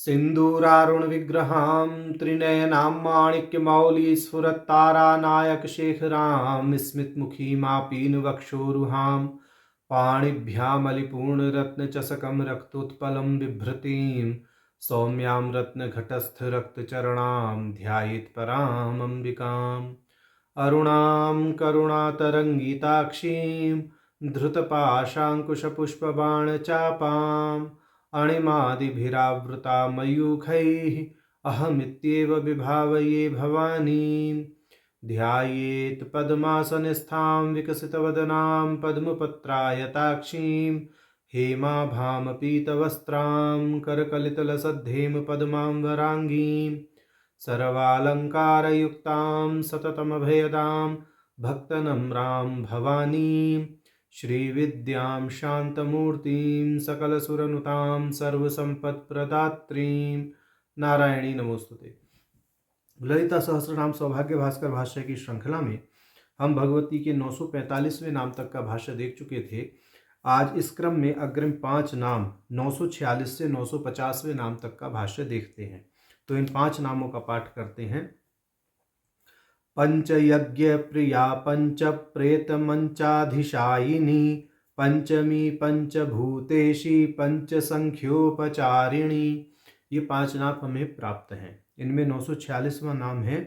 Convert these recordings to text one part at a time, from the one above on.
सिन्दूरारुणविग्रहां त्रिनयनां माणिक्यमौलिस्फुरत्तारानायकशेखरां स्मितमुखीमापीनवक्षोरुहां पाणिभ्यामलिपूर्णरत्नचषकं रक्तोत्पलं बिभ्रतीं सौम्यां रत्नघटस्थरक्तचरणां ध्यायेत् पराम् अम्बिकाम् अरुणां करुणातरङ्गिताक्षीं धृतपाशाङ्कुशपुष्पबाणचापाम् अणिमादिभिरावृता मयूखैः अहमित्येव विभावये भवानीं ध्यायेत् पद्मासनस्थां विकसितवदनां पद्मपत्रायताक्षीं हेमाभां पीतवस्त्रां करकलितलसद्धेम पद्मां वराङ्गीं सर्वालङ्कारयुक्तां सततमभयदां भक्तनम्रां भवानीं श्रीविद्यां शान्तमूर्तिं सकलसुरनुतां सर्वसम्पत्प्रदात्रीं नारायणी नमोस्तुते। ललिता सहस्रनाम सौभाग्य भास्कर भाष्य की श्रृंखला में हम भगवती के 945वें नाम तक का भाष्य देख चुके थे। आज इस क्रम में अग्रिम 5 नाम 946 से 950वें नाम तक का भाष्य देखते हैं। तो इन 5 नामों का पाठ करते हैं। पंचयज्ञ प्रिया पंच प्रेत मंचाधिशायिनी पंचमी पंचभूतेशी पंच संख्योपचारिणी। ये 5 नाम हमें प्राप्त हैं। इनमें 946वां नाम है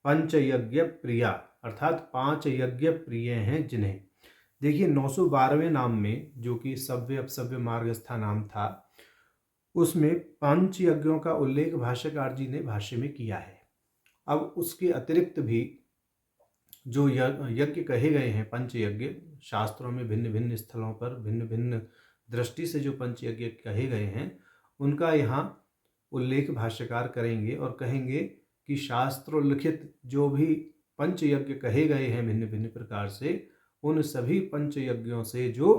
पंचयज्ञ प्रिया, अर्थात 5 यज्ञ प्रिय हैं जिन्हें। देखिए 912वें नाम में, जो कि सव्य अपसव्य मार्गस्था नाम था, उसमें 5 यज्ञों का उल्लेख भाष्यकार जी ने भाष्य में किया है। अब उसके अतिरिक्त भी जो यज्ञ कहे गए हैं, पंच यज्ञ, शास्त्रों में भिन्न भिन्न स्थलों पर भिन्न भिन्न दृष्टि से जो पंच यज्ञ कहे गए हैं, उनका यहाँ उल्लेख भाष्यकार करेंगे और कहेंगे कि शास्त्रोल्लिखित जो भी पंच यज्ञ कहे गए हैं भिन्न भिन्न प्रकार से, उन सभी पंच यज्ञों से जो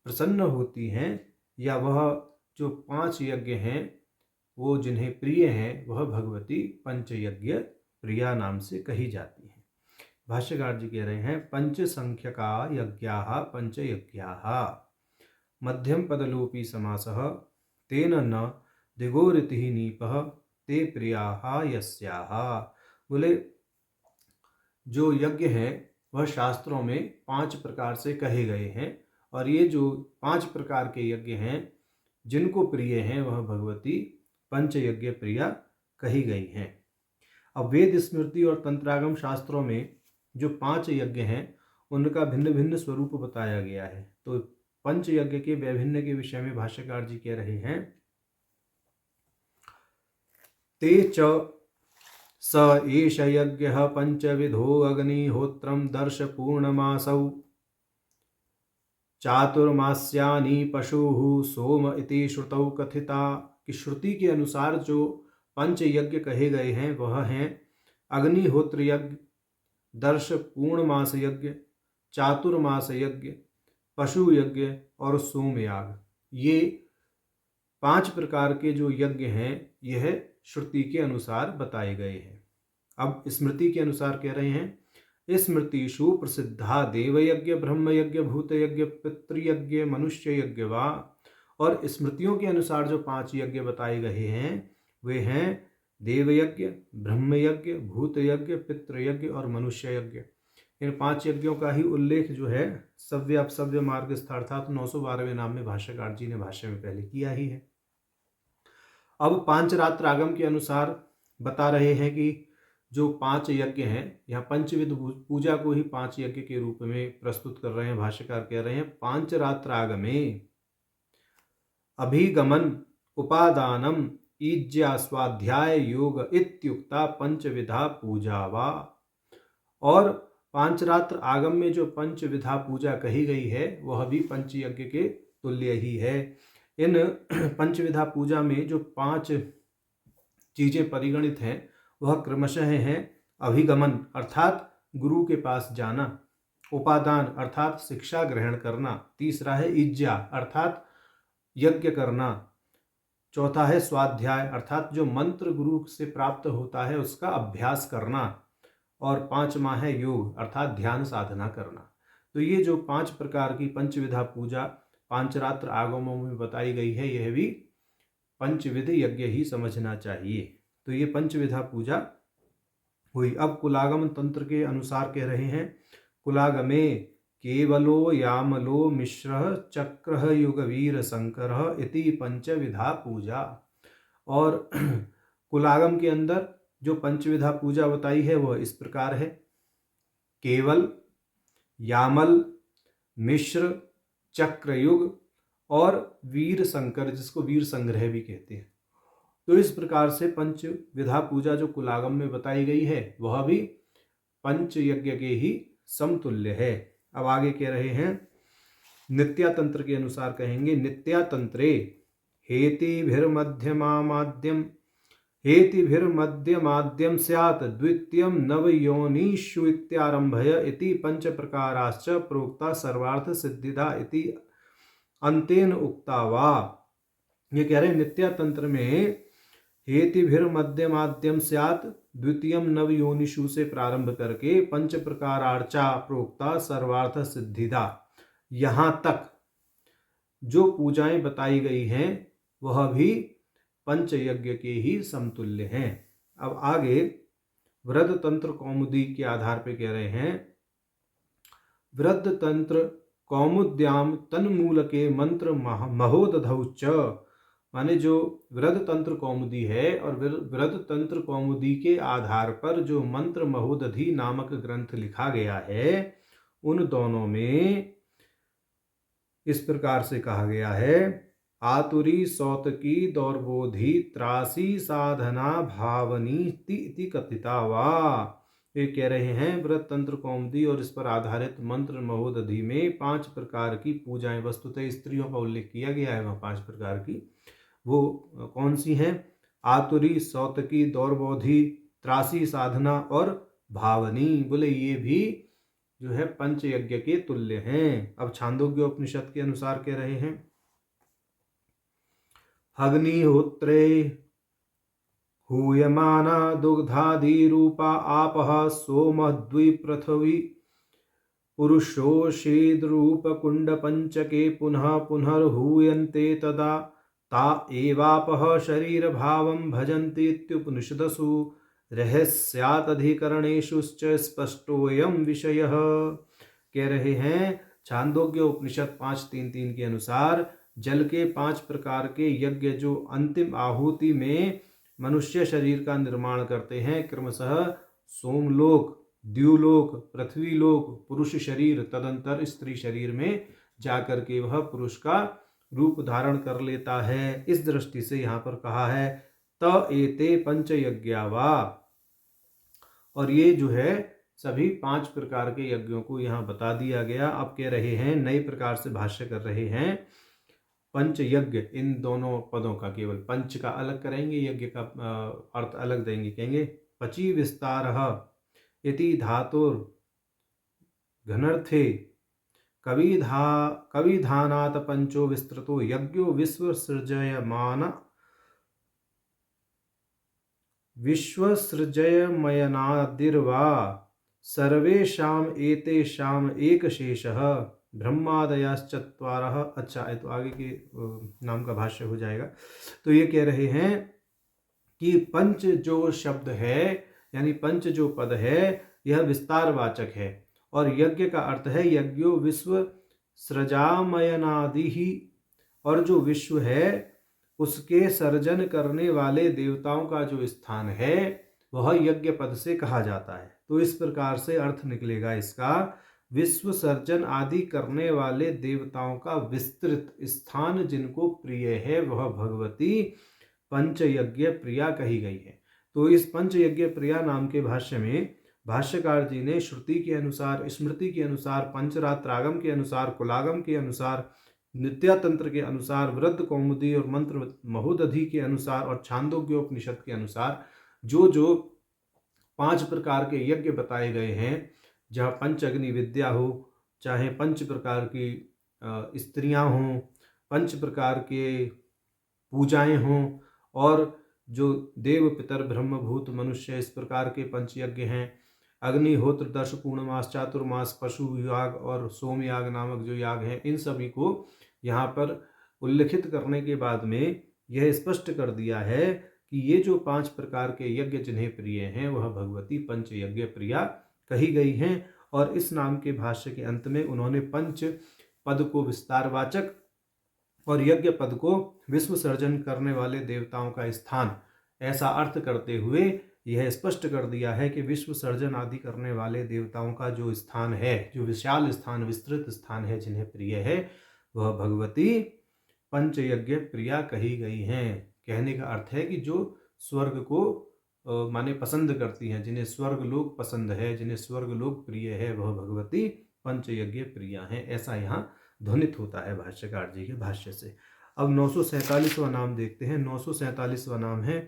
प्रसन्न होती हैं, या वह जो 5 यज्ञ हैं वो जिन्हें प्रिय हैं, वह भगवती पंचयज्ञ प्रिया नाम से कही जाती हैं। भाष्यकार जी कह रहे हैं पंच संख्यका यज्ञाः पंचयज्ञाः मध्यम पदलोपी समासः तेन न दिगोरितिः नीपः ते प्रियाः यस्याः। बोले जो यज्ञ हैं वह शास्त्रों में 5 प्रकार से कहे गए हैं, और ये जो 5 प्रकार के यज्ञ हैं जिनको प्रिय हैं वह भगवती पंचयज्ञ प्रिया कही गई हैं। अब वेद स्मृति और तंत्रागम शास्त्रों में जो 5 यज्ञ हैं उनका भिन्न भिन्न स्वरूप बताया गया है। तो पंच यज्ञ के वैभिन्न के विषय में भाष्यकार जी कह रहे हैं ते च स एष यज्ञः पंचविधो अग्निहोत्रं दर्श पूर्णमासौ चातुर्मास्यानि पशुः सोम इति श्रुतौ कथिता। कि श्रुति के अनुसार जो पंच यज्ञ कहे गए हैं वह हैं अग्निहोत्र यज्ञ, दर्श पूर्णमास यज्ञ, चातुर्मास यज्ञ, पशु यज्ञ और सोमयाग। ये 5 प्रकार के जो यज्ञ हैं यह श्रुति के अनुसार बताए गए हैं। अब स्मृति के अनुसार कह रहे हैं स्मृतिषु प्रसिद्धा देवयज्ञ ब्रह्मयज्ञ भूतयज्ञ पितृयज्ञ मनुष्य यज्ञ वा। और स्मृतियों के अनुसार जो 5 यज्ञ बताए गए हैं वे हैं देवयज्ञ, ब्रह्मयज्ञ, भूतयज्ञ, पितृयज्ञ और मनुष्य यज्ञ। इन 5 यज्ञों का ही उल्लेख जो है सव्य अपसव्य मार्गस्थ अर्थात 912वें नाम में भाष्यकार जी ने भाष्य में पहले किया ही है। अब पांचरात्र आगम के अनुसार बता रहे हैं कि जो 5 यज्ञ हैं, यहाँ पंचविध पूजा को ही 5 यज्ञ के रूप में प्रस्तुत कर रहे हैं। भाष्यकार कह रहे हैं पांचरात्र आगमे अभिगमन उपादानम ईज्या स्वाध्याय योग इत्युक्ता पंचविधा पूजा वा। और पांचरात्र आगम में जो पंचविधा पूजा कही गई है वह भी पंचयज्ञ के तुल्य ही है। इन पंचविधा पूजा में जो 5 चीजें परिगणित हैं वह क्रमशः हैं अभिगमन अर्थात गुरु के पास जाना, उपादान अर्थात शिक्षा ग्रहण करना, तीसरा है इज्जा अर्थात यज्ञ करना, चौथा है स्वाध्याय अर्थात जो मंत्र गुरु से प्राप्त होता है उसका अभ्यास करना, और 5वां है योग अर्थात ध्यान साधना करना। तो ये जो 5 प्रकार की पंचविधा पूजा पांचरात्र आगमों में बताई गई है, यह भी पंचविध यज्ञ ही समझना चाहिए। तो ये पंचविधा पूजा हुई। अब कुलागम तंत्र के अनुसार कह रहे हैं, कुलागमे केवलो यामलो मिश्र चक्र युगवीर शंकर इति पंचविधा पूजा। और कुलागम के अंदर जो पंचविधा पूजा बताई है वह इस प्रकार है, केवल, यामल, मिश्र, चक्रयुग और वीर शंकर, जिसको वीर संग्रह भी कहते हैं। तो इस प्रकार से पंचविधा पूजा जो कुलागम में बताई गई है वह भी पंच यज्ञ के ही समतुल्य है। अब आगे कह रहे हैं, नित्या तंत्र के अनुसार कहेंगे, नित्या तंत्रे हेतिभिर्मध्यमाद्यम स्यात् द्वितीयं नवयोनिषु इत्यारंभय इति पंच प्रकाराश्च प्रोक्ता सर्वार्थ सिद्धिदा इति अंतेन उक्ता वा। ये कह रहे हैं नित्या तंत्र में हेतिभिर्मध्यमाद्यम स्यात् द्वितीयम नवयोनिषु से प्रारंभ करके पंच प्रकारार्चा प्रोक्ता सर्वार्थ सिद्धिदा, यहाँ तक जो पूजाएं बताई गई हैं वह भी पंच यज्ञ के ही समतुल्य हैं। अब आगे वृद्ध तंत्र कौमुदी के आधार पर कह रहे हैं, वृद्ध तंत्र कौमुद्याम तन्मूलके मंत्र महोदधौ च, माने जो वृद्ध तंत्र कौमुदी है और वृद्ध तंत्र कौमुदी के आधार पर जो मंत्र महोदधि नामक ग्रंथ लिखा गया है, उन दोनों में इस प्रकार से कहा गया है, आतुरी सौतकी दौर्बोधि त्रासी साधना भावनी इति कथिता वा। ये कह रहे हैं वृद्ध तंत्र कौमुदी और इस पर आधारित मंत्र महोदधि में 5 प्रकार की पूजाएं, वस्तुतः स्त्रियों का उल्लेख किया गया है वह 5 प्रकार की, वो कौन सी हैं? आतुरी, सौतकी, दौर्बोधि, त्रासी साधना और भावनी। बोले ये भी जो है पंच यज्ञ के तुल्य हैं। अब छांदोग्य उपनिषद के अनुसार कह रहे हैं, अग्निहोत्रे हूयमाना दुग्धादि रूपा आपः सोम द्विपृथ्वी पुरुषोषेद्रूप कुंड पंचके पुनः पुनर्हूयन्ते तदा ता एवापः शरीर भावं भजन्ति इत्युपनिषदसु रहस्यादधिकरणेषु स्पष्टोऽयं विषयः। कह रहे हैं छांदोग्य उपनिषद 5.3.3 के अनुसार जल के 5 प्रकार के यज्ञ जो अंतिम आहुति में मनुष्य शरीर का निर्माण करते हैं, क्रमशः सोमलोक, द्युलोक, पृथ्वीलोक, पुरुष शरीर, तदंतर स्त्री शरीर में जाकर के वह पुरुष का रूप धारण कर लेता है। इस दृष्टि से यहाँ पर कहा है त एते पंच यज्ञावा, और ये जो है सभी 5 प्रकार के यज्ञों को यहाँ बता दिया गया। अब कह रहे हैं नए प्रकार से भाष्य कर रहे हैं, पंच यज्ञ इन दोनों पदों का केवल पंच का अलग करेंगे, यज्ञ का अर्थ अलग देंगे, कहेंगे पची विस्तारः इति धातुर घनर्थे कविधानात् पंचो विस्तृतो यज्ञो विश्वसृजयमयनादिर्वा सर्वेषाम् एतेषाम् एकशेषः ब्रह्मादयाश्चत्वारः। अच्छा है, तो आगे के नाम का भाष्य हो जाएगा। तो ये कह रहे हैं कि पंच जो शब्द है यानी पंच जो पद है यह विस्तारवाचक है, और यज्ञ का अर्थ है यज्ञो विश्व सृजामयनादि ही, और जो विश्व है उसके सर्जन करने वाले देवताओं का जो स्थान है वह यज्ञ पद से कहा जाता है। तो इस प्रकार से अर्थ निकलेगा इसका, विश्व सर्जन आदि करने वाले देवताओं का विस्तृत स्थान जिनको प्रिय है वह भगवती पंचयज्ञ प्रिया कही गई है। तो इस पंचयज्ञ प्रिया नाम के भाष्य में भाष्यकार जी ने श्रुति के अनुसार, स्मृति के अनुसार, पंचरात्रागम के अनुसार, कुलागम के अनुसार, नित्या तंत्र के अनुसार, वृद्ध कौमुदी और मंत्र महोदधि के अनुसार और छांदोग्योपनिषद के अनुसार जो जो 5 प्रकार के यज्ञ बताए गए हैं, जहाँ पंच अग्नि विद्या हो, चाहे 5 प्रकार की स्त्रियां हों, 5 प्रकार के पूजाएं हों, और जो देव पितर ब्रह्मभूत मनुष्य इस प्रकार के पंचयज्ञ हैं, अग्निहोत्र, दर्श, पूर्णमास, चातुर्मास, पशु याग और सोम याग नामक जो याग हैं, इन सभी को यहाँ पर उल्लिखित करने के बाद में यह स्पष्ट कर दिया है कि ये जो 5 प्रकार के यज्ञ जिन्हें प्रिय हैं वह भगवती पंच यज्ञ प्रिया कही गई हैं। और इस नाम के भाष्य के अंत में उन्होंने पंच पद को विस्तारवाचक और यज्ञ पद को विश्व सर्जन करने वाले देवताओं का स्थान ऐसा अर्थ करते हुए यह स्पष्ट कर दिया है कि विश्व सर्जन आदि करने वाले देवताओं का जो स्थान है, जो विशाल स्थान, विस्तृत स्थान है, जिन्हें प्रिय है, वह भगवती पंच यज्ञ प्रिया कही गई हैं। कहने का अर्थ है कि जो स्वर्ग को माने पसंद करती हैं, जिन्हें स्वर्ग लोग पसंद है, जिन्हें स्वर्ग लोग प्रिय है, वह भगवती पंच यज्ञ प्रिया हैं। ऐसा यहाँ ध्वनित होता है भाष्यकार जी के भाष्य से। अब 947वां नाम देखते हैं। 947वां नाम है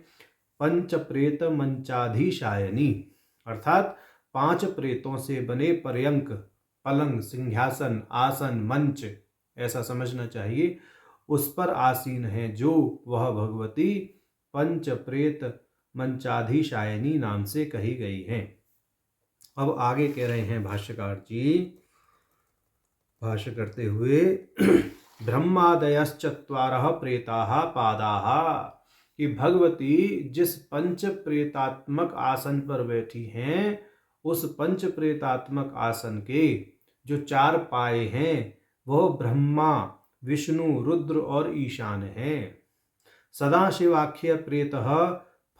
पंच प्रेत मंचाधीशायनी, अर्थात 5 प्रेतों से बने पर्यंक, पलंग, सिंहासन, आसन, मंच ऐसा समझना चाहिए, उस पर आसीन है जो वह भगवती पंच प्रेत मंचाधीशायनी नाम से कही गई हैं। अब आगे कह रहे हैं भाष्यकार जी, भाष्य करते हुए ब्रह्मादयश्चत्वारः प्रेताः पादाः, कि भगवती जिस पंच प्रेतात्मक आसन पर बैठी हैं उस पंच प्रेतात्मक आसन के जो 4 पाए हैं वह ब्रह्मा, विष्णु, रुद्र और ईशान है। सदाशिवाख्य प्रेतः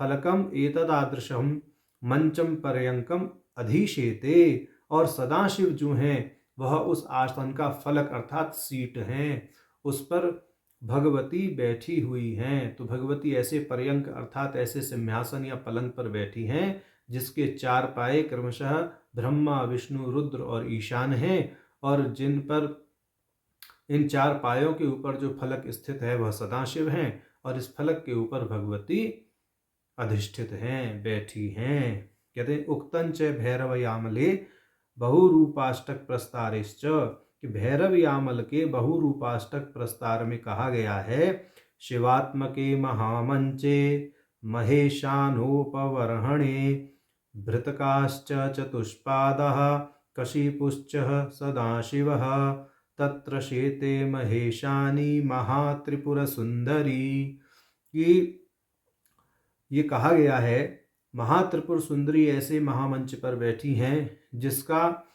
फलकम एतदादृशम मंचम पर्यंकम अधीशेते, और सदाशिव जो हैं वह उस आसन का फलक अर्थात सीट हैं, उस पर भगवती बैठी हुई हैं। तो भगवती ऐसे पर्यंक अर्थात ऐसे सिंहासन या पलंग पर बैठी हैं जिसके 4 पाए क्रमशः ब्रह्मा, विष्णु, रुद्र और ईशान हैं, और जिन पर इन 4 पायों के ऊपर जो फलक स्थित है वह सदाशिव हैं, और इस फलक के ऊपर भगवती अधिष्ठित हैं, बैठी हैं। कहते हैं उक्तं च भैरव यामले बहुरूपाष्टक प्रस्तारेश्च, कि भैरव यामल के बहुरूपाष्टक प्रस्तार में कहा गया है शिवात्मके महामंचे महेशानोपवर्हणे भृतकाश्च चतुष्पादः कशिपुश्च सदाशिवः तत्र शेते महेशानी महात्रिपुर सुंदरी, कि ये कहा गया है महात्रिपुर सुंदरी ऐसे महामंच पर बैठी हैं जिसका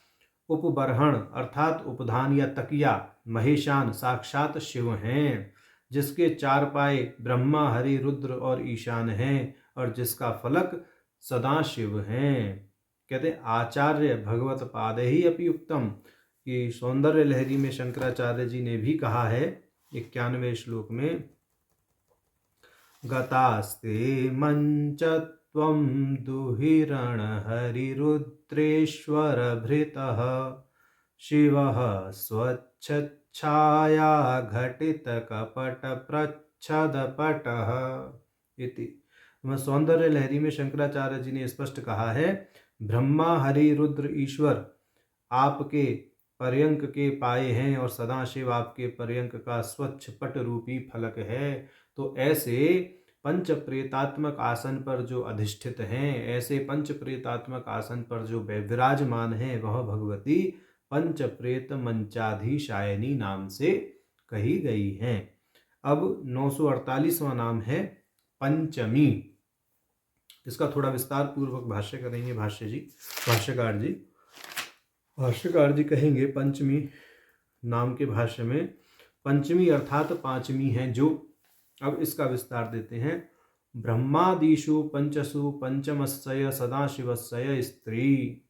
उपबरहण अर्थात उपधान या तकिया महेशान साक्षात शिव हैं, जिसके 4 पाए ब्रह्मा, हरि, रुद्र और ईशान हैं, और जिसका फलक सदाशिव हैं। कहते आचार्य भगवत पाद ही अपि उक्तम, कि सौंदर्य लहरी में शंकराचार्य जी ने भी कहा है 91वें श्लोक में गतास्ते मंचत्वं दुहिरण हरिरुद्रेश्वर भृतः शिवः स्वच्छच्छाया घटित कपट प्रच्छदपटः इति। सौंदर्य लहरी में शंकराचार्य जी ने स्पष्ट कहा है ब्रह्मा, हरि, रुद्र, ईश्वर आपके पर्यंक के पाए हैं और सदाशिव आपके पर्यंक का स्वच्छ पट रूपी फलक है। तो ऐसे पंच प्रेतात्मक आसन पर जो अधिष्ठित हैं, ऐसे पंच प्रेतात्मक आसन पर जो विराजमान है, वह भगवती पंच प्रेत मंचाधीशायनी नाम से कही गई हैं। अब 948वां नाम है पंचमी। इसका थोड़ा विस्तार पूर्वक भाष्य करेंगे भाष्यकार जी। भाष्यकार जी कहेंगे पंचमी नाम के भाष्य में पंचमी अर्थात 5वीं है जो। अब इसका विस्तार देते हैं। ब्रह्मादिषु पंचसु पंचमस्सय सदाशिवस्सय स्त्री,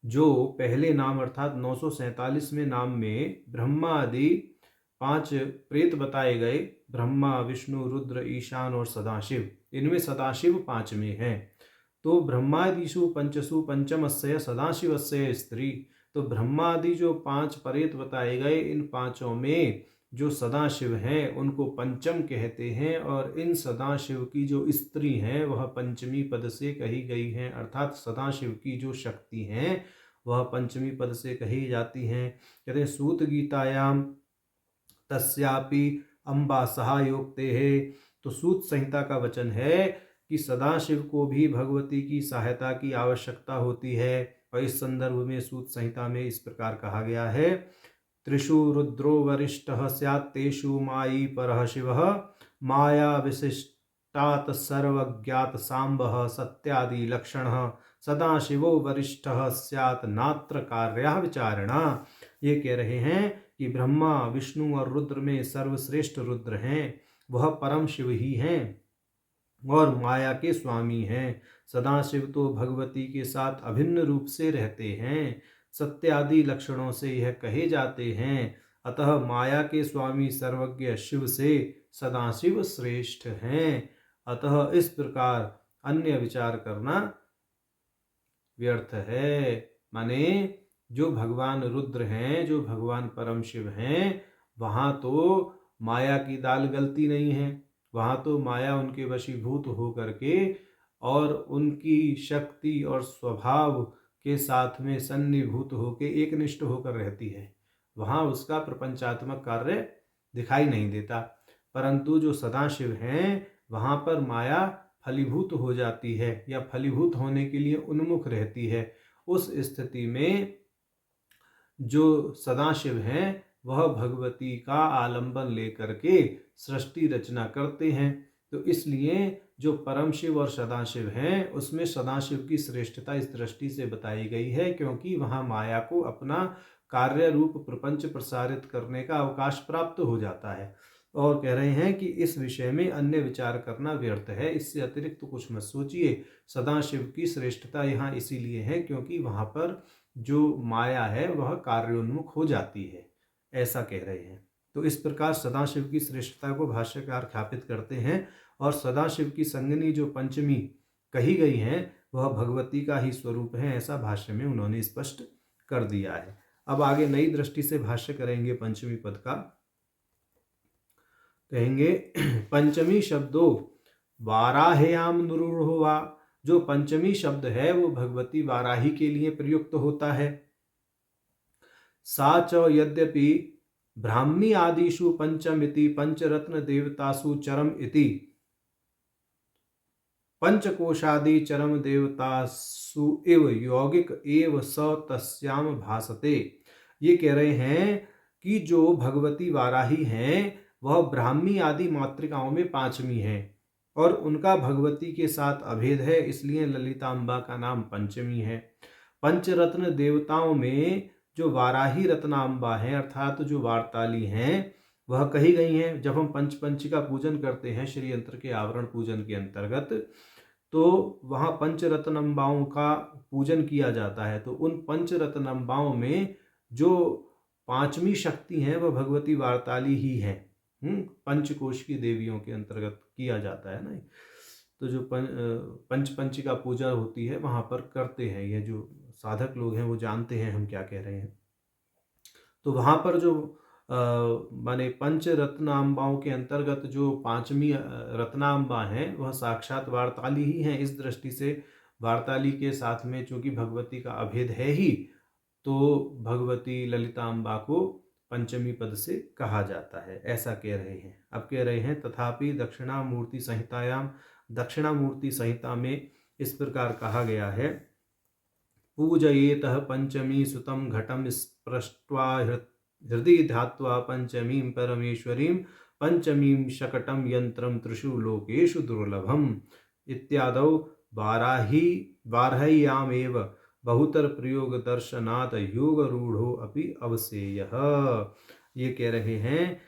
जो पहले नाम अर्थात 947वें नाम में ब्रह्मा आदि 5 प्रेत बताए गए, ब्रह्मा, विष्णु, रुद्र, ईशान और सदाशिव, इनमें सदाशिव 5वें हैं। तो ब्रह्मादिषु पंचसु पंचमस्सय सदाशिवस्सय स्त्री, तो ब्रह्मादि जो 5 प्रेत बताए गए, इन 5 में जो सदाशिव हैं उनको पंचम कहते हैं, और इन सदाशिव की जो स्त्री हैं वह पंचमी पद से कही गई हैं, अर्थात सदाशिव की जो शक्ति हैं वह पंचमी पद से कही जाती हैं। कहते हैं सूत गीतायाम तस्यापि अम्बा सहायोक्ते है, तो सूत संहिता का वचन है कि सदाशिव को भी भगवती की सहायता की आवश्यकता होती है, और इस संदर्भ में सूत संहिता में इस प्रकार कहा गया है त्रिषु रुद्रो वरिष्ठः स्यात् तेषु मायी परः शिवः माया विशिष्टात् सर्वज्ञात सांबः सत्यादि लक्षणः सदाशिवो वरिष्ठः स्यात् नात्र कार्याः विचारणा। ये कह रहे हैं कि ब्रह्मा विष्णु और रुद्र में सर्वश्रेष्ठ रुद्र हैं, वह परम शिव ही हैं और माया के स्वामी हैं। सदाशिव तो भगवती के साथ अभिन्न रूप से रहते हैं, सत्यादि लक्षणों से यह कहे जाते हैं। अतः माया के स्वामी सर्वज्ञ शिव से सदाशिव श्रेष्ठ हैं। अतः इस प्रकार अन्य विचार करना व्यर्थ है। माने जो भगवान रुद्र हैं, जो भगवान परम शिव हैं, वहाँ तो माया की दाल गलती नहीं है, वहाँ तो माया उनके वशीभूत हो करके और उनकी शक्ति और स्वभाव के साथ में सन्निभूत होकर एकनिष्ठ होकर रहती है। वहाँ उसका प्रपंचात्मक कार्य दिखाई नहीं देता। परंतु जो सदाशिव हैं, वहाँ पर माया फलीभूत हो जाती है या फलीभूत होने के लिए उन्मुख रहती है। उस स्थिति में जो सदाशिव हैं वह भगवती का आलंबन लेकर के सृष्टि रचना करते हैं। तो इसलिए जो परम शिव और सदाशिव हैं उसमें सदाशिव की श्रेष्ठता इस दृष्टि से बताई गई है क्योंकि वहाँ माया को अपना कार्य रूप प्रपंच प्रसारित करने का अवकाश प्राप्त हो जाता है। और कह रहे हैं कि इस विषय में अन्य विचार करना व्यर्थ है, इससे अतिरिक्त तो कुछ मत सोचिए। सदाशिव की श्रेष्ठता यहाँ इसीलिए है क्योंकि वहाँ पर जो माया है वह कार्योन्मुख हो जाती है, ऐसा कह रहे हैं। तो इस प्रकार सदाशिव की श्रेष्ठता को भाष्यकार ख्यापित करते हैं और सदाशिव की संगनी जो पंचमी कही गई है वह भगवती का ही स्वरूप है, ऐसा भाष्य में उन्होंने स्पष्ट कर दिया है। अब आगे नई दृष्टि से भाष्य करेंगे पंचमी पद का। कहेंगे पंचमी शब्दो वाराह्याम नुरूढ़, जो पंचमी शब्द है वो भगवती वाराही के लिए प्रयुक्त होता है। सा च यद्यपि ब्राह्मी आदिषु पंचमिति पंचरत्न देवतासु चरम इति पंचकोशादि चरम देवतासु एव यौगिक एव स तस्याम भासते। ये कह रहे हैं कि जो भगवती वाराही हैं वह ब्राह्मी आदि मातृकाओं में पांचवी हैं और उनका भगवती के साथ अभेद है, इसलिए ललितांबा का नाम पंचमी है। पंचरत्न देवताओं में जो वाराही रत्नांबा हैं अर्थात जो वार्ताली हैं वह कही गई हैं। जब हम पंचपंचिका पूजन करते हैं श्री यंत्र के आवरण पूजन के अंतर्गत, तो वहाँ पंचरत्नम्बाओं का पूजन किया जाता है। तो उन पंचरत्नम्बाओं में जो पांचवी शक्ति है वह भगवती वार्ताली ही है। पंचकोश की देवियों के अंतर्गत किया जाता है ना। तो जो पंचपंचिका पूजा होती है वहाँ पर करते हैं, ये जो साधक लोग हैं वो जानते हैं हम क्या कह रहे हैं। तो वहाँ पर जो माने पंच रत्नांबाओं के अंतर्गत जो पांचवी रत्नांबा हैं वह साक्षात वार्ताली ही हैं। इस दृष्टि से वार्ताली के साथ में चूंकि भगवती का अभेद है ही, तो भगवती ललितांबा को पंचमी पद से कहा जाता है, ऐसा कह रहे हैं। अब कह रहे हैं तथापि दक्षिणामूर्ति संहितायाम, दक्षिणामूर्ति संहिता में इस प्रकार कहा गया है, पूजयेतः पंचमी सुतम घटम स्पृष्ट्वा हृदय ध्यात्वा पंचमीं परमेश्वरीं पंचमीं शकटम यंत्रम त्रिषु लोकेषु दुर्लभम इत्यादौ वाराह्यामेव बहुतर प्रयोग दर्शनात् योग रूढ़ो अपि अवसेयः। ये कह रहे हैं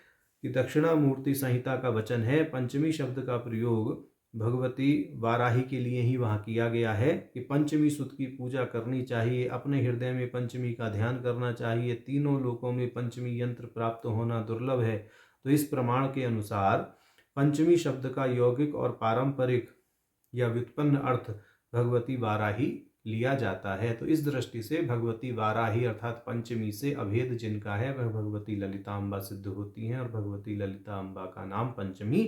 कि दक्षिणामूर्ति संहिता का वचन है, पंचमी शब्द का प्रयोग भगवती वाराही के लिए ही वहाँ किया गया है कि पंचमी सुत की पूजा करनी चाहिए, अपने हृदय में पंचमी का ध्यान करना चाहिए, तीनों लोकों में पंचमी यंत्र प्राप्त होना दुर्लभ है। तो इस प्रमाण के अनुसार पंचमी शब्द का यौगिक और पारंपरिक या व्युत्पन्न अर्थ भगवती वाराही लिया जाता है। तो इस दृष्टि से भगवती वाराही अर्थात पंचमी से अभेद जिनका है वह भगवती ललितांबा सिद्ध होती हैं और भगवती ललितांबा का नाम पंचमी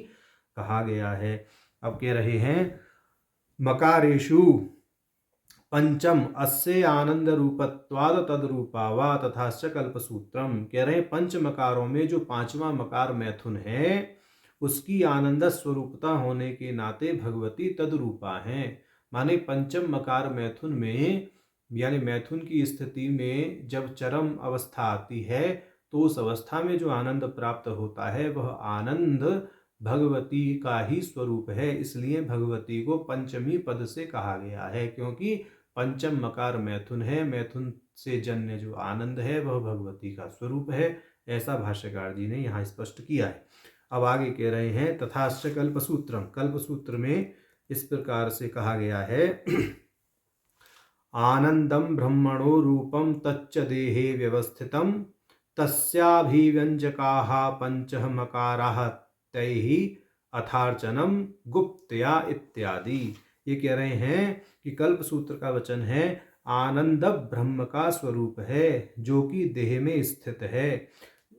कहा गया है। अब कह रहे हैं मकारेषु पंचम अस्य आनंद रूपत्वाद तद्रूपा वा तथाश्च कल्पसूत्रम। कह रहे हैं पंच मकारों में जो पांचवा मकार मैथुन है उसकी आनंद स्वरूपता होने के नाते भगवती तद्रूपा हैं। माने पंचम मकार मैथुन में यानी मैथुन की स्थिति में जब चरम अवस्था आती है तो उस अवस्था में जो आनंद प्राप्त होता है वह आनंद भगवती का ही स्वरूप है, इसलिए भगवती को पंचमी पद से कहा गया है, क्योंकि पंचम मकार मैथुन है, मैथुन से जन्य जो आनंद है वह भगवती का स्वरूप है। ऐसा भाष्यकार जी ने यहाँ स्पष्ट किया है। अब आगे कह रहे हैं तथाश्च कल्पसूत्रम, कल्पसूत्र में इस प्रकार से कहा गया है आनंदम ब्रह्मणो रूपम तच्च देहे व्यवस्थितम तस्याभिव्यंजकाः पंचः मकाराः तैहि अथार्चनम गुप्तया इत्यादि। ये कह रहे हैं कि कल्प सूत्र का वचन है आनंद ब्रह्म का स्वरूप है जो कि देह में स्थित है,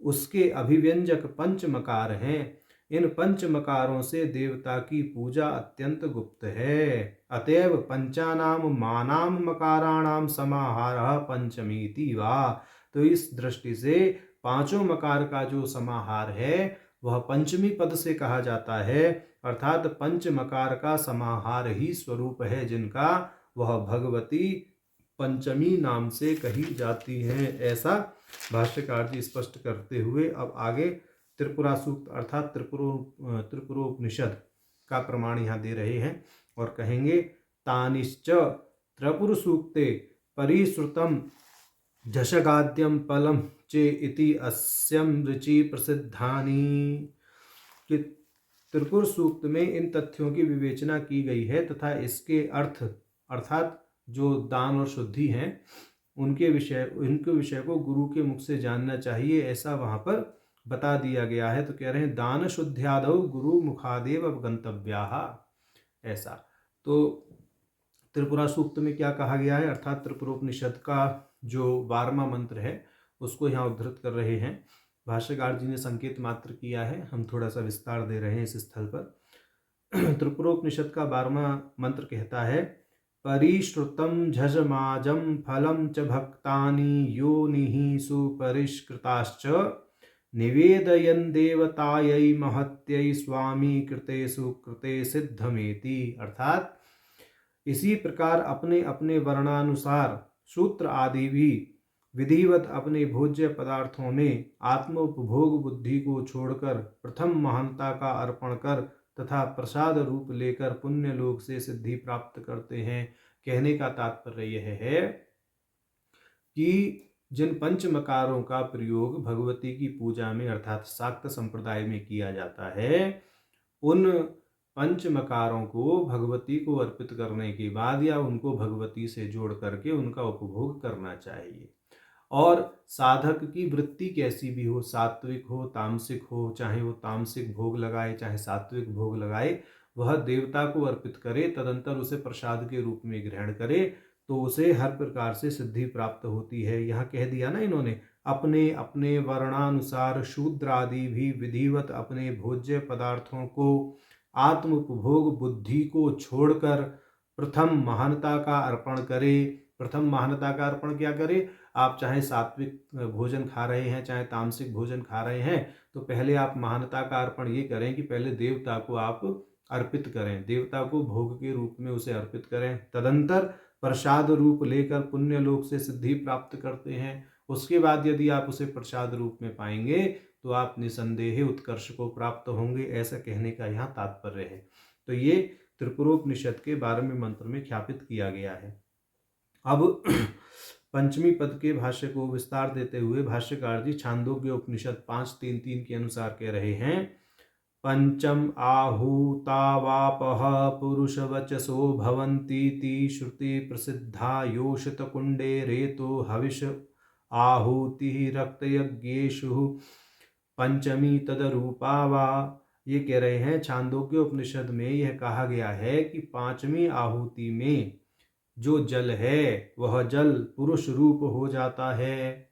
उसके अभिव्यंजक पंच मकार हैं। इन पंच मकारों से देवता की पूजा अत्यंत गुप्त है। अतएव पंचानाम मानाम मकाराणाम समाहारः पंचमीति वा। तो इस दृष्टि से पांचों मकार का जो समाहार है वह पंचमी पद से कहा जाता है, अर्थात पंच मकार का समाहार ही स्वरूप है जिनका, वह भगवती पंचमी नाम से कही जाती है। ऐसा भाष्यकार जी स्पष्ट करते हुए अब आगे त्रिपुरा सूक्त अर्थात त्रिपुरोपनिषद का प्रमाण यहाँ दे रहे हैं और कहेंगे तानिश्च त्रिपुर सूक्ते परिश्रुतम झषगाद्यम फलम चे इति अस्यम ऋचि प्रसिद्धानि। कि त्रिपुर सूक्त में इन तथ्यों की विवेचना की गई है तथा इसके अर्थ अर्थात जो दान और शुद्धि हैं उनके विषय को गुरु के मुख से जानना चाहिए, ऐसा वहाँ पर बता दिया गया है। तो कह रहे हैं दान शुद्ध्यादौ गुरु मुखादेव अवगंतव्याः। ऐसा तो त्रिपुरा सूक्त में क्या कहा गया है, अर्थात त्रिपुरोपनिषद का जो 12वां मंत्र है उसको यहाँ उद्धृत कर रहे हैं। भाष्यकार जी ने संकेत मात्र किया है, हम थोड़ा सा विस्तार दे रहे हैं इस स्थल पर। त्रिपुरोपनिषद का 12वां मंत्र कहता है परिश्रुतं झजमाजं फलं च भक्तानि योनिः सुपरिष्कृताश्च निवेदयन् देवतायै महत्यै स्वामी कृतेषु कृते सिद्धमेति। अर्थात इसी प्रकार अपने अपने वर्णानुसार सूत्र आदि भी विधिवत अपने भोज्य पदार्थों में आत्मोपभोग बुद्धि को छोड़कर प्रथम महानता का अर्पण कर तथा प्रसाद रूप लेकर पुण्य लोक से सिद्धि प्राप्त करते हैं। कहने का तात्पर्य यह है कि जिन पंच मकारों का प्रयोग भगवती की पूजा में अर्थात शाक्त संप्रदाय में किया जाता है, उन पंच मकारों को भगवती को अर्पित करने के बाद या उनको भगवती से जोड़ करके उनका उपभोग करना चाहिए। और साधक की वृत्ति कैसी भी हो, सात्विक हो तामसिक हो, चाहे वो तामसिक भोग लगाए चाहे सात्विक भोग लगाए, वह देवता को अर्पित करे, तदंतर उसे प्रसाद के रूप में ग्रहण करे तो उसे हर प्रकार से सिद्धि प्राप्त होती है। यहाँ कह दिया ना इन्होंने, अपने अपने वर्णानुसार शूद्र आदि भी विधिवत अपने भोज्य पदार्थों को आत्म उपभोग बुद्धि को छोड़कर प्रथम महानता का अर्पण करे। प्रथम महानता का अर्पण क्या करे, आप चाहे सात्विक भोजन खा रहे हैं चाहे तामसिक भोजन खा रहे हैं, तो पहले आप महानता का अर्पण ये करें कि पहले देवता को आप अर्पित करें, देवता को भोग के रूप में उसे अर्पित करें, तदंतर प्रसाद रूप लेकर पुण्य लोक से सिद्धि प्राप्त करते हैं। उसके बाद यदि आप उसे प्रसाद रूप में पाएंगे तो आप निसंदेह उत्कर्ष को प्राप्त होंगे, ऐसा कहने का यहाँ तात्पर्य है। तो ये त्रिपुरोपनिषद के 12वें मंत्र में ख्यापित किया गया है। अब पंचमी पद के भाष्य को विस्तार देते हुए भाष्यकार जी छांदोग्य उपनिषद 5:3-3 के अनुसार कह रहे हैं पंचम आहूतावापः पुरुषवचसो भवन्तीति श्रुति प्रसिद्धा योषित कुंडे रेतो हविष आहूति रक्तयज्ञेषु पंचमी तदरूपा वा। ये कह रहे हैं छांदोग्य उपनिषद में यह कहा गया है कि पांचवी आहुति में जो जल है वह जल पुरुष रूप हो जाता है,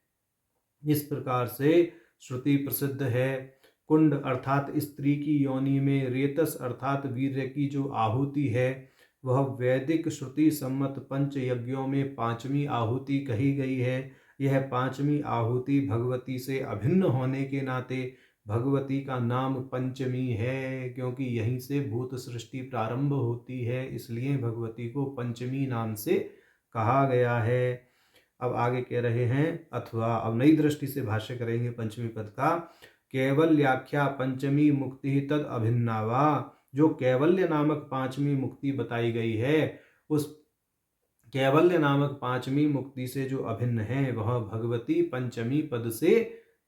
इस प्रकार से श्रुति प्रसिद्ध है। कुंड अर्थात स्त्री की योनि में रेतस अर्थात वीर्य की जो आहुति है वह वैदिक श्रुति सम्मत पंच यज्ञों में पांचवी आहुति कही गई है। यह पांचवी आहुति भगवती से अभिन्न होने के नाते भगवती का नाम पंचमी है, क्योंकि यहीं से भूत सृष्टि प्रारंभ होती है, इसलिए भगवती को पंचमी नाम से कहा गया है। अब आगे कह रहे हैं अथवा अब नई दृष्टि से भाष्य करेंगे पंचमी पद का कैवल्याख्या पंचमी मुक्ति तद अभिन्ना वा। जो कैवल्य नामक पांचवी मुक्ति बताई गई है, उस कैवल्य नामक पांचवी मुक्ति से जो अभिन्न है वह भगवती पंचमी पद से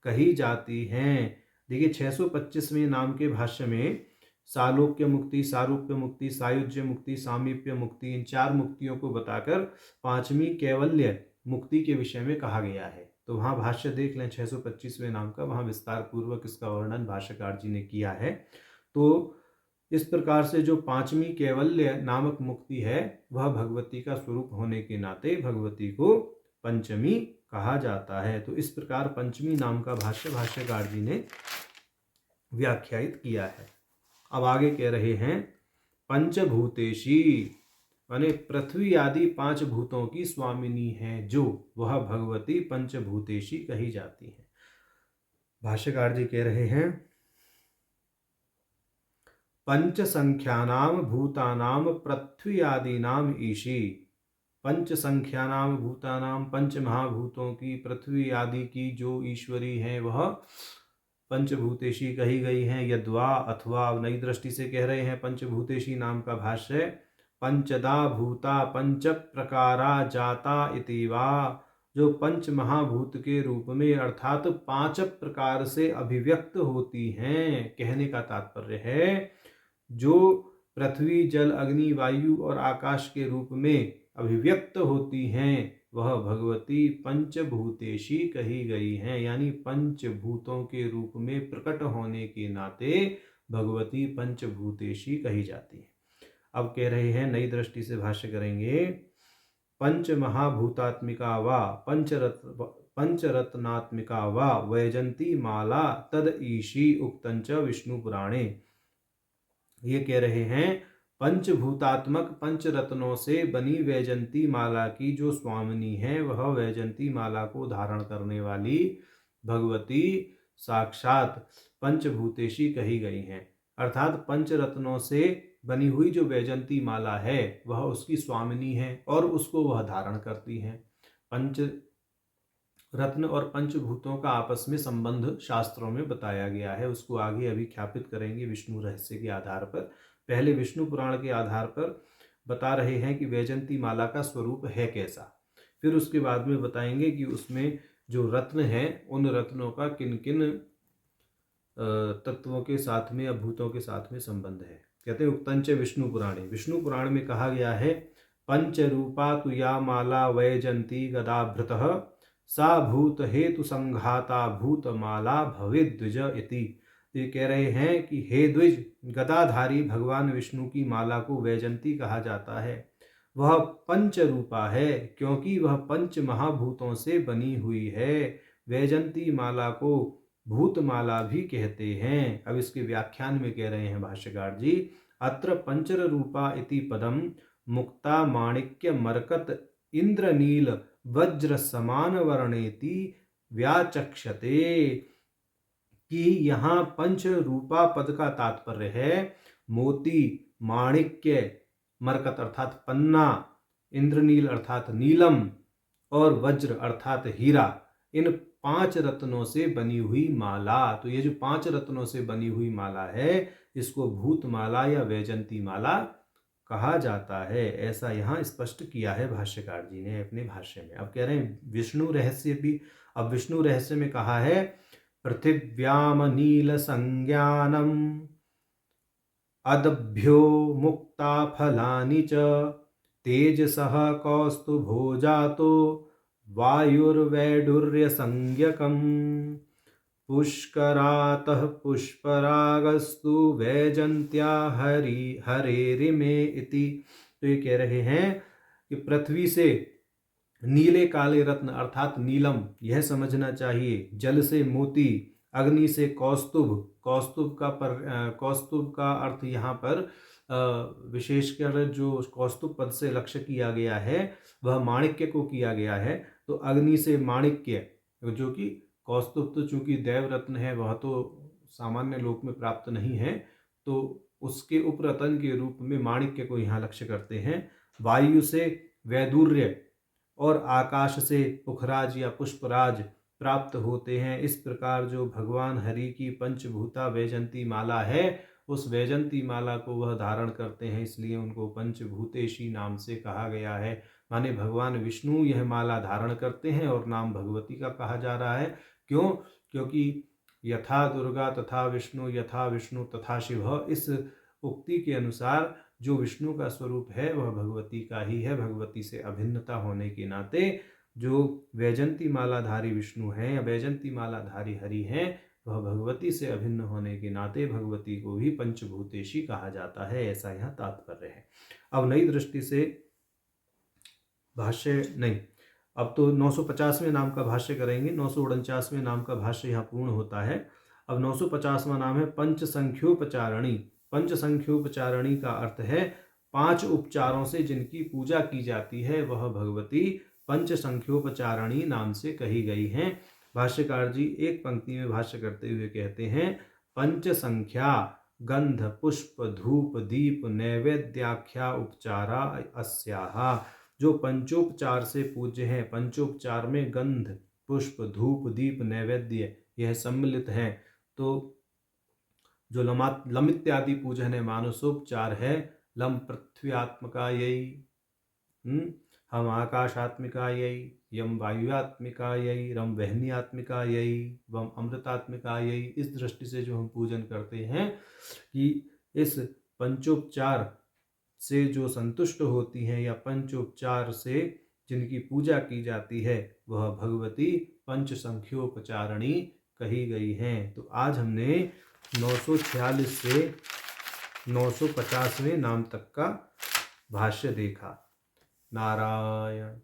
कही जाती हैं। देखिए 625वें नाम के भाष्य में सालोक्य मुक्ति, सारूप्य मुक्ति, सायुज्य मुक्ति, सामीप्य मुक्ति, इन 4 मुक्तियों को बताकर पांचवी कैवल्य मुक्ति के विषय में कहा गया है। तो वहाँ भाष्य देख लें 625वें नाम का, वहाँ विस्तार पूर्वक इसका वर्णन भाष्यकार जी ने किया है। तो इस प्रकार से जो पांचवी कैवल्य नामक मुक्ति है वह भगवती का स्वरूप होने के नाते भगवती को पंचमी कहा जाता है। तो इस प्रकार पंचमी नाम का भाष्य भाष्यकार जी ने व्याख्यायित किया है। अब आगे कह रहे हैं पंचभूतेशी, माने पृथ्वी आदि 5 भूतों की स्वामिनी है जो, वह भगवती पंचभूतेशी कही जाती है। भाष्यकार जी कह रहे हैं पंच संख्यानाम भूतानाम पृथ्वी आदिनाम ईशी। पंच संख्यानाम भूतानाम, 5 महाभूतों की, पृथ्वी आदि की जो ईश्वरी हैं वह पंचभूतेशी कही गई हैं। यद्वा अथवा नई दृष्टि से कह रहे हैं पंचभूतेशी नाम का भाष्य पंचदा भूता पंच प्रकारा जाता इति वा। जो 5 महाभूत के रूप में अर्थात 5 प्रकार से अभिव्यक्त होती हैं। कहने का तात्पर्य है जो पृथ्वी, जल, अग्नि, वायु और आकाश के रूप में अभिव्यक्त होती हैं वह भगवती पंचभूतेशी कही गई हैं। यानी पंचभूतों के रूप में प्रकट होने के नाते भगवती पंचभूतेशी कही जाती है। अब कह रहे हैं नई दृष्टि से भाष्य करेंगे पंच महाभूतात्मिका वा पंचरत्नात्मिका वा वैजंती माला तद ईशी उक्तंच विष्णु पुराणे। ये कह रहे हैं पंचभूतात्मक 5 रत्नों से बनी वैजंती माला की जो स्वामिनी है वह वैजंती माला को धारण करने वाली भगवती साक्षात पंचभूतेशी कही गई हैं। अर्थात 5 रत्नों से बनी हुई जो वैजंती माला है वह उसकी स्वामिनी है और उसको वह धारण करती है। पंच रत्न और पंचभूतों का आपस में संबंध शास्त्रों में बताया गया है, उसको आगे अभी ख्यापित करेंगे विष्णु रहस्य के आधार पर। पहले विष्णु पुराण के आधार पर बता रहे हैं कि वैजंती माला का स्वरूप है कैसा, फिर उसके बाद में बताएंगे कि उसमें जो रत्न हैं उन रत्नों का किन किन तत्वों के साथ में या भूतों के साथ में संबंध है। कहते हैं उक्तंच विष्णु पुराणे, विष्णु पुराण में कहा गया है पंच रूपा तु या माला वैजंती गदाभृतः सा भूत हेतु संघाता भूत माला भवे द्विज इति। ये कह रहे हैं कि हे द्विज, गदाधारी भगवान विष्णु की माला को वैजंती कहा जाता है। वह पंच रूपा है क्योंकि वह 5 महाभूतों से बनी हुई है। वैजंती माला को भूतमाला भी कहते हैं। अब इसके व्याख्यान में कह रहे हैं भाष्यकार जी अत्र पंचर रूपा इति पदम मुक्ता माणिक्य मरकत इंद्रनील वज्र समान वर्णेति व्याचक्षते। कि यहाँ पंच रूपा पद का तात्पर्य है मोती, माणिक्य, मरकत अर्थात पन्ना, इंद्रनील अर्थात नीलम और वज्र अर्थात हीरा, इन 5 रत्नों से बनी हुई माला। तो ये जो 5 रत्नों से बनी हुई माला है इसको भूतमाला या वैजंती माला कहा जाता है। ऐसा यहाँ स्पष्ट किया है भाष्यकार जी ने अपने भाष्य में। अब कह रहे हैं विष्णु रहस्य भी। अब विष्णु रहस्य में कहा है पृथिव्याम नील संज्ञानम अदभ्यो मुक्ता फलानि च तेजसः कौस्तुभोजातो वायुर्वैडूर्य संज्ञकम् पुष्करातः पुष्परागस्तु वैजंत्या हरेरिमे इति। तो ये कह रहे हैं कि पृथ्वी से नीले काले रत्न अर्थात नीलम यह समझना चाहिए, जल से मोती, अग्नि से कौस्तुभ, कौस्तुभ का अर्थ यहाँ पर विशेषकर जो कौस्तुभ पद से लक्ष्य किया गया है वह माणिक्य को किया गया है। तो अग्नि से माणिक्य, जो कि कौस्तुभ तो चूंकि दैव रत्न है वह तो सामान्य लोक में प्राप्त नहीं है, तो उसके उपरतन के रूप में माणिक्य को यहाँ लक्ष्य करते हैं। वायु से वैदूर्य और आकाश से पुखराज या पुष्पराज, प्राप्त होते हैं। इस प्रकार जो भगवान हरि की पंचभूता वैजंती माला है, उस वैजंती माला को वह धारण करते हैं, इसलिए उनको पंचभूतेशी नाम से कहा गया है। माने भगवान विष्णु यह माला धारण करते हैं और नाम भगवती का कहा जा रहा है। क्यों? क्योंकि यथा दुर्गा तथा विष्णु तथा शिव, इस उक्ति के अनुसार जो विष्णु का स्वरूप है वह भगवती का ही है। भगवती से अभिन्नता होने के नाते जो वैजंती मालाधारी विष्णु हैं या वैजंती मालाधारी हरि हैं, वह भगवती से अभिन्न होने के नाते भगवती को भी पंचभूतेशी कहा जाता है, ऐसा यहाँ तात्पर्य है। अब नई दृष्टि से भाष्य नहीं, अब तो 950वें नाम का भाष्य करेंगे। 949वें नाम का भाष्य यहाँ पूर्ण होता है। अब 950वां नाम है पंचसंख्योपचारणी। पंचसंख्योपचारणी का अर्थ है 5 उपचारों से जिनकी पूजा की जाती है, वह भगवती पंचसंख्योपचारणी नाम से कही गई हैं। भाष्यकार जी एक पंक्ति में भाष्य करते हुए कहते हैं, पंच संख्या गंध पुष्प धूप दीप नैवेद्याख्या उपचारा अस्याहा। जो पंचोपचार से पूज्य हैं, पंचोपचार में गंध पुष्प धूप दीप नैवेद्य यह सम्मिलित हैं। तो जो लम इत्यादि पूजन है, मानसोपचार है, लम पृथ्व्यात्मकायै, हम आकाशात्मिकायै, यम वायुआत्मिकायै, रम वह्न्यात्मिकायै, वम अमृतात्मिकायै। इस दृष्टि से जो हम पूजन करते हैं कि इस पंचोपचार से जो संतुष्ट होती हैं या पंचोपचार से जिनकी पूजा की जाती है, वह भगवती पंचसंख्योपचारणी कही गई हैं। तो आज हमने 946 से 950वें नाम तक का भाष्य देखा। नारायण।